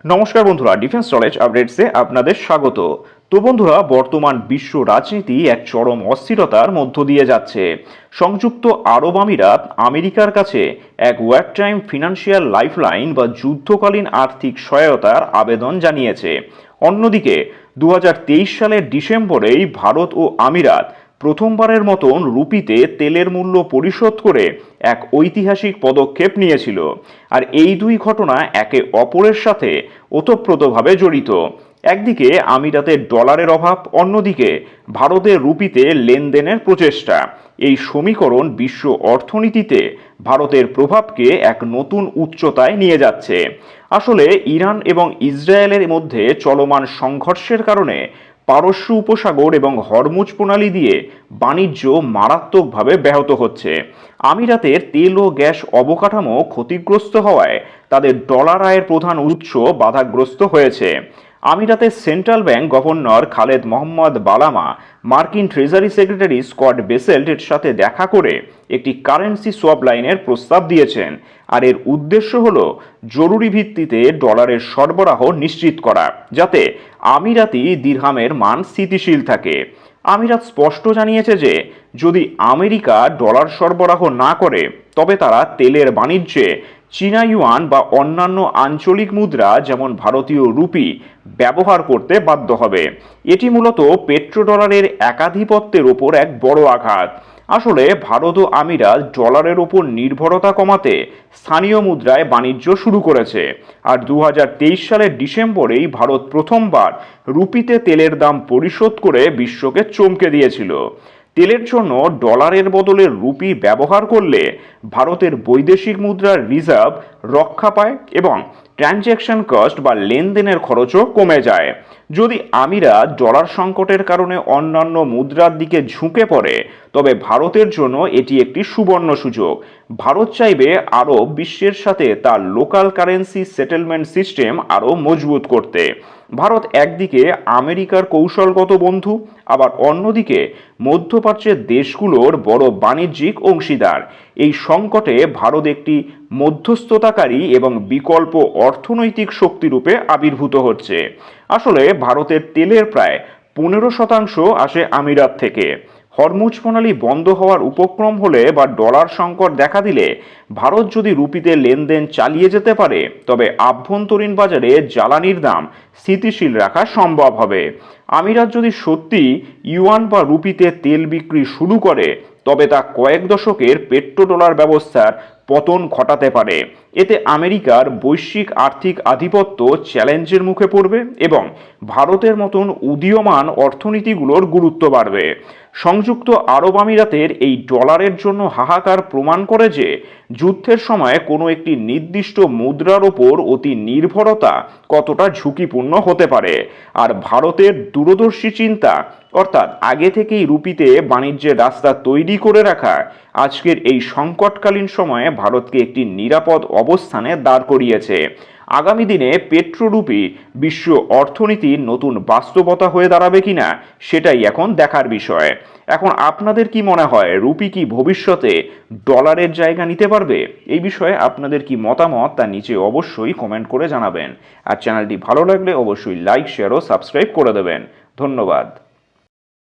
নমস্কার বন্ধুরা, defence knowledge আপডেটসে আপনাদের স্বাগত। তো বন্ধুরা, বর্তমান বিশ্ব রাজনীতি এক চরম অস্থিরতার মধ্য দিয়ে যাচ্ছে। সংযুক্ত আরব আমিরাত আমেরিকার কাছে এক ওয়ার টাইম ফিনান্সিয়াল লাইফলাইন বা যুদ্ধকালীন আর্থিক সহায়তার আবেদন জানিয়েছে। অন্যদিকে 2023 সালের ডিসেম্বরেই ভারত ও আমিরাত প্রথমবারের মতন রুপিতে তেলের মূল্য পরিশোধ করে এক ঐতিহাসিক পদক্ষেপ নিয়েছিল। আর এই দুই ঘটনা একে অপরের সাথে ওতপ্রোতভাবে জড়িত। একদিকে আমিরাতের ডলারের অভাব, অন্যদিকে ভারতের রুপিতে লেনদেনের প্রচেষ্টা। এই সমীকরণ বিশ্ব অর্থনীতিতে ভারতের প্রভাবকে এক নতুন উচ্চতায় নিয়ে যাচ্ছে। আসলে ইরান এবং ইসরায়েলের মধ্যে চলমান সংঘর্ষের কারণে পারস্য উপসাগর এবং হরমুজ প্রণালী দিয়ে বাণিজ্য মারাত্মকভাবে ব্যাহত হচ্ছে। আমিরাতের তেল ও গ্যাস অবকাঠামো ক্ষতিগ্রস্ত হওয়ায় তাদের ডলার আয়ের প্রধান উৎস বাধাগ্রস্ত হয়েছে। আমিরাতের central bank governor Khaled Mohamed Balama মার্কিন ট্রেজারি সেক্রেটারি স্কট বেসেল্টের সাথে দেখা করে একটি কারেন্সি সোয়াপ লাইনের প্রস্তাব দিয়েছেন। আর এর উদ্দেশ্য হল জরুরি ভিত্তিতে ডলারের সরবরাহ নিশ্চিত করা, যাতে আমিরাতি দিরহামের মান স্থিতিশীল থাকে। আমিরাত স্পষ্ট জানিয়েছে যে যদি আমেরিকা ডলার সরবরাহ না করে তবে তারা তেলের বাণিজ্যে চীনা ইউয়ান বা অন্যান্য আঞ্চলিক মুদ্রা যেমন ভারতীয় রুপি ব্যবহার করতে বাধ্য হবে। এটি মূলত পেট্রোডলারের একাধিপত্যের ওপর এক বড় আঘাত। আসলে ভারত ও আমিরাত ডলারের ওপর নির্ভরতা কমাতে স্থানীয় মুদ্রায় বাণিজ্য শুরু করেছে। আর 2023 সালের ডিসেম্বরেই ভারত প্রথমবার রুপিতে তেলের দাম পরিশোধ করে বিশ্বকে চমকে দিয়েছিল। তেলের জন্য ডলারের বদলে রুপি ব্যবহার করলে ভারতের বৈদেশিক মুদ্রার রিজার্ভ রক্ষা পায় এবং ট্রানজ্যাকশন কস্ট বা লেনদেনের খরচও কমে যায়। যদি আমিরাত ডলার সংকটের কারণে অন্যান্য মুদ্রার দিকে ঝুঁকে পড়ে তবে ভারতের জন্য এটি একটি সুবর্ণ সুযোগ। ভারত চাইবে আরও বিশ্বের সাথে তার লোকাল কারেন্সি সেটেলমেন্ট সিস্টেম আরও মজবুত করতে। ভারত একদিকে আমেরিকার কৌশলগত বন্ধু, আবার অন্যদিকে মধ্যপ্রাচ্যের দেশগুলোর বড় বাণিজ্যিক অংশীদার। এই সংকটে ভারত একটি মধ্যস্থতাকারী এবং বিকল্প অর্থনৈতিক শক্তিরূপে আবির্ভূত হচ্ছে। আসলে ভারতের তেলের প্রায় 15% আসে আমিরাত থেকে। হরমুজ প্রণালী বন্ধ হওয়ার উপক্রম হলে বা ডলার সংকট দেখা দিলে ভারত যদি রুপিতে লেনদেন চালিয়ে যেতে পারে তবে আভ্যন্তরীণ বাজারে জ্বালানির দাম স্থিতিশীল রাখা সম্ভব হবে। আমিরাত যদি সত্যি ইউয়ান বা রুপিতে তেল বিক্রি শুরু করে তবে তা কয়েক দশকের পেট্রোডলার ব্যবস্থার পতন ঘটাতে পারে। এতে আমেরিকার বৈশ্বিক আর্থিক আধিপত্য চ্যালেঞ্জের মুখে পড়বে এবং ভারতের মতন উদীয়মান অর্থনীতিগুলোর গুরুত্ব বাড়বে। সংযুক্ত আরব আমিরাতের এই ডলারের জন্য হাহাকার প্রমাণ করে যে যুদ্ধের সময় কোনো একটি নির্দিষ্ট মুদ্রার ওপর অতি নির্ভরতা কতটা ঝুঁকিপূর্ণ হতে পারে। আর ভারতের দূরদর্শী চিন্তা, অর্থাৎ আগে থেকেই রুপিতে বাণিজ্যের রাস্তা তৈরি করে রাখা, আজকের এই সংকটকালীন সময়ে ভারতকে একটি নিরাপদ অবস্থানে দাঁড় করিয়েছে। আগামী দিনে পেট্রোরুপি বিশ্ব অর্থনীতির নতুন বাস্তবতা হয়ে দাঁড়াবে কিনা সেটাই এখন দেখার বিষয়। এখন আপনাদের কি মনে হয়, রুপি কি ভবিষ্যতে ডলারের জায়গা নিতে পারবে? এই বিষয়ে আপনাদের কি মতামত তা নিচে অবশ্যই কমেন্ট করে জানাবেন। আর চ্যানেলটি ভালো লাগলে অবশ্যই লাইক, শেয়ার ও সাবস্ক্রাইব করে দেবেন। ধন্যবাদ।